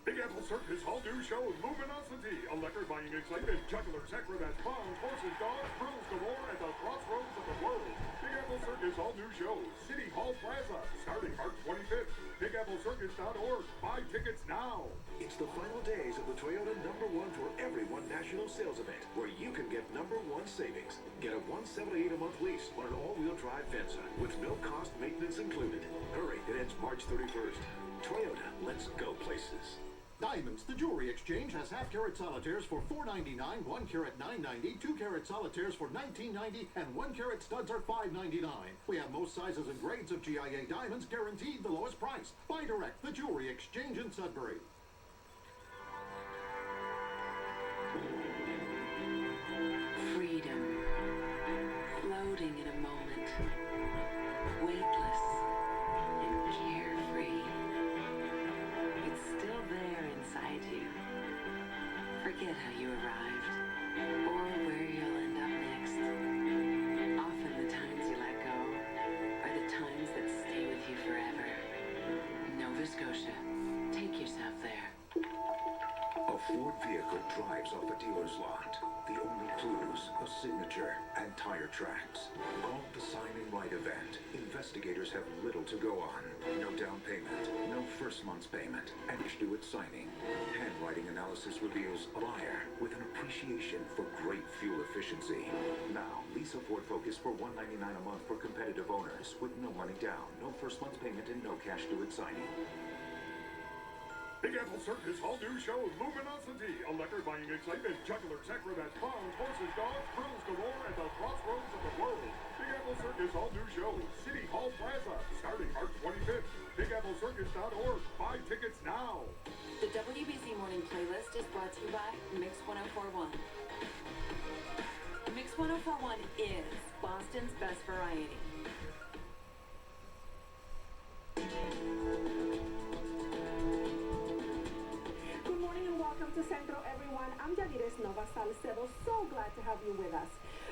Big Apple Circus all-new show Luminosity. Electrifying excitement, jugglers, acrobats, clowns, horses, dogs, thrills galore at the crossroads of the world. Big Apple Circus all-new show, City Hall Plaza, starting March 25th. BigAppleCircus.org. Buy tickets now. It's the final days of the Toyota #1 for Everyone National Sales Event, where you can get #1 savings. Get a $178 a month lease on an all-wheel drive Venza with no cost maintenance included. Hurry, it ends March 31st. Toyota, let's go places. Diamonds, the jewelry exchange, has half-carat solitaires for $4.99, 1-carat $9.90, 2-carat solitaires for $19.90, and 1-carat studs are $5.99. We have most sizes and grades of GIA diamonds, guaranteed the lowest price. Buy direct, the jewelry exchange in Sudbury. Freedom, floating in a moment, weightless and carefree. It's still there inside you. Forget how you arrived, or where you'll end up next. Often the times you let go are the times that stay with you forever. Nova Scotia, take yourself there. A Ford vehicle drives off a dealer's lot. The only clues, a signature and tire tracks. Called the Sign and Write event. Investigators have little to go on. No down payment, no first month's payment, and due at signing. Handwriting analysis reveals a buyer with an appreciation for great fuel efficiency. Now, lease a Ford Focus for $199 a month for competitive owners with no money down, no first month's payment, and no cash due at signing. Big Apple Circus all-new show Luminosity. Electrifying excitement, jugglers, acrobats, clowns, horses, dogs, thrills galore at the crossroads of the world. Big Apple Circus all-new show, City Hall Plaza, starting March 25th. BigAppleCircus.org. Buy tickets now. The WBZ Morning Playlist is brought to you by Mix 1041. Mix 1041 is Boston's best variety. Good morning and welcome to Centro, everyone. I'm Yadires Nova Salcedo. So glad to have you with us.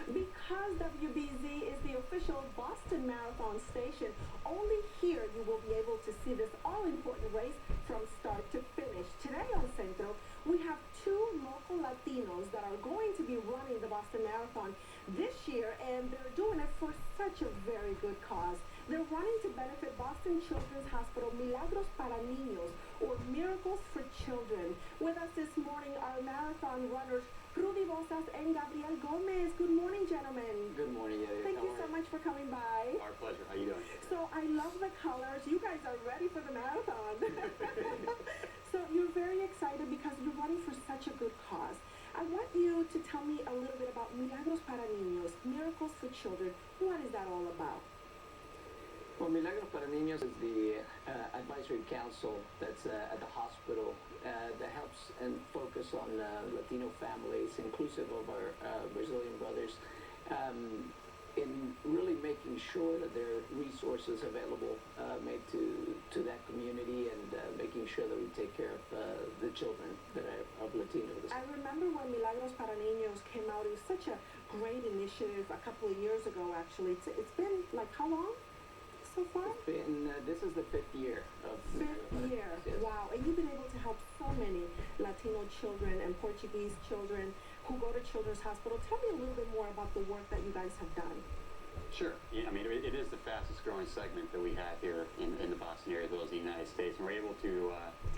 Because WBZ is the official Boston Marathon station, only here you will be able to see this all-important race from start to finish. Today on Centro, we have two local Latinos that are going to be running the Boston Marathon this year, and they're doing it for such a very good cause. They're running to benefit Boston Children's Hospital Milagros para Niños, or Miracles for Children. With us this morning are marathon runners Rudy Bosas and Gabriel Gomez. Good morning, gentlemen. Good morning, Eddie. Thank you so much for coming by. Our pleasure. How you doing? So I love the colors. You guys are ready for the marathon. So you're very excited because you're running for such a good cause. I want you to tell me a little bit about Milagros para Niños, Miracles for Children. What is that all about? Well, Milagros para Niños is the advisory council that's at the hospital that helps and focus on Latino families, inclusive of our Brazilian brothers, in really making sure that there are resources available made to that community, and making sure that we take care of the children that are of Latino descent. I remember when Milagros para Niños came out. It was such a great initiative a couple of years ago, actually. It's been like how long? So far? It's been, this is the 5th year of... 5th year, yes. Wow. And you've been able to help so many Latino children and Portuguese children who go to Children's Hospital. Tell me a little bit more about the work that you guys have done. Sure. Yeah, I mean, it is the fastest growing segment that we have here in the Boston area, as well as the United States. And we're able to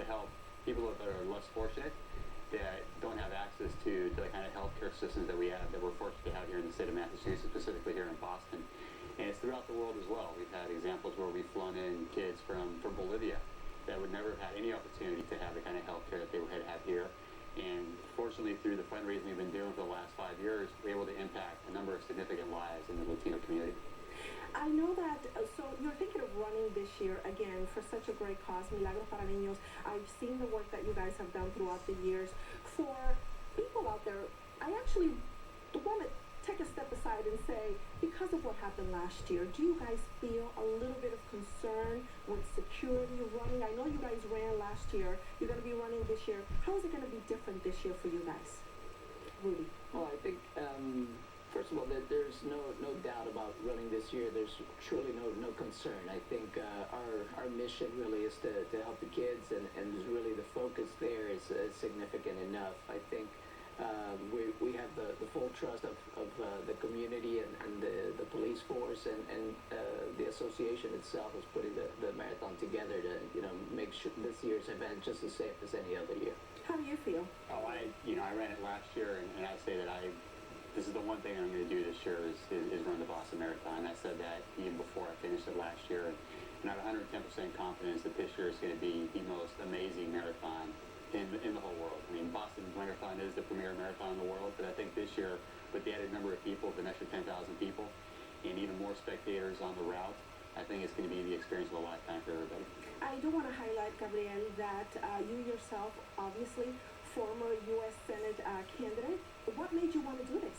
help people that are less fortunate, that don't have access to the kind of healthcare systems that we have, that we're fortunate to have here in the state of Massachusetts, specifically here in Boston. And it's throughout the world as well. We've had examples where we've flown in kids from Bolivia that would never have had any opportunity to have the kind of health care that they would have here. And fortunately, through the fundraising we've been doing for the last 5 years, we're able to impact a number of significant lives in the Latino community. I know that, so you're thinking of running this year again for such a great cause, Milagros para Niños. I've seen the work that you guys have done throughout the years. For people out there, I actually want to take a step aside and say, because of what happened last year, do you guys feel a little bit of concern with security running? I know you guys ran last year. You're going to be running this year. How is it going to be different this year for you guys? Rudy? Well, I think, first of all, there's no doubt about running this year. There's truly no concern. I think our mission really is to help the kids, and really the focus there is significant enough. I think we have the full trust of the community and the police force, and the association itself is putting the marathon together to make sure this year's event just as safe as any other year. How do you feel? Oh, I ran it last year, and I say that this is the one thing I'm going to do this year is run the Boston Marathon. I said that even before I finished it last year, and I have 110% confidence that this year is going to be the most amazing marathon in the whole world. I mean, Boston Marathon is the premier marathon in the world, but I think this year, with the added number of people, an extra 10,000 people, and even more spectators on the route, I think it's going to be the experience of a lifetime for everybody. I do want to highlight, Gabriel, that you yourself, obviously, former U.S. Senate candidate. What made you want to do this?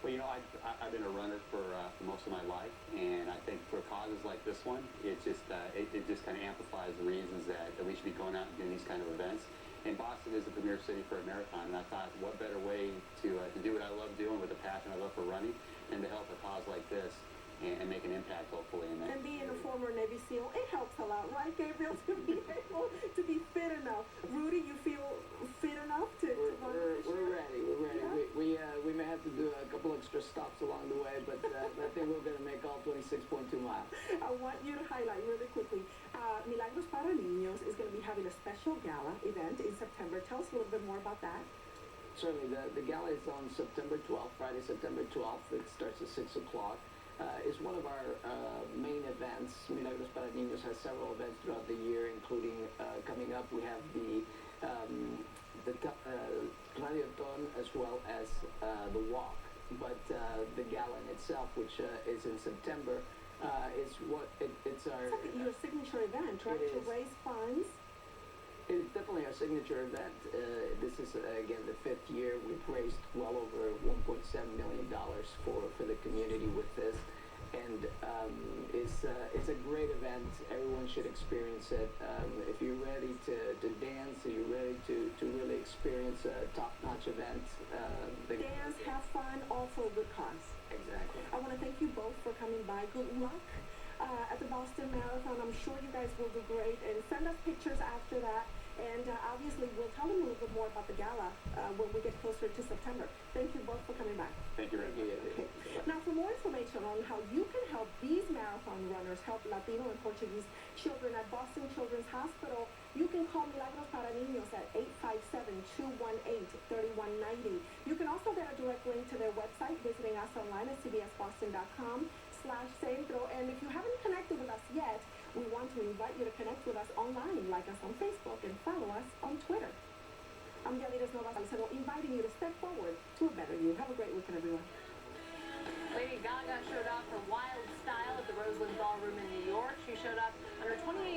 Well, I've been a runner for most of my life, and I think for causes like this one, it just kind of amplifies the reasons that we should be going out and doing these kind of events. And Boston is the premier city for a marathon, and I thought, what better way to do what I love doing with the passion I love for running, and to help a cause like this and make an impact, hopefully, in that. And being a former Navy SEAL, it helps a lot, right, Gabriel, to be able to be fit enough. Rudy, you feel fit enough to run this year? We're ready. Yeah. We may have to do a couple extra stops along the way, but I think we're going to make all 26.2 miles. I want you to highlight really quickly, Milagros para Niños is going to be having a special gala event in September. Tell us a little bit more about that. Certainly. The gala is on September 12th, Friday, September 12th. It starts at 6 o'clock. It's one of our main events. Milagros para Niños has several events throughout the year, including coming up, we have the Radioton as well as the walk. But the gala in itself, which is in September, it's our... It's like your signature event, right? To raise funds. It's definitely our signature event. This is, again, the 5th year. We've raised well over $1.7 million for the community with this. And it's a great event. Everyone should experience it. If you're ready to dance, or you're ready to really experience a top-notch event. Dance, have fun, all for a good cause. Exactly. I want to thank you both for coming by. Good luck at the Boston Marathon. I'm sure you guys will do great. And send us pictures after that. And obviously, we'll tell them a little bit more about the gala when we get closer to September. Thank you both for coming back. Thank you, Randy. Okay. Now, for more information on how you can help these marathon runners help Latino and Portuguese children at Boston Children's Hospital, you can call Milagros para Niños at 857-218-3190. You can also get a direct link to their website visiting us online at cbsboston.com/Centro. And if you haven't connected with us yet, we want to invite you to connect with us online, like us on Facebook, and follow us on Twitter. I'm Yadira Nova Salcedo, inviting you to step forward to a better you. Have a great weekend, everyone. Lady Gaga showed off her wild style at the Roseland Ballroom in New York. She showed up on her 28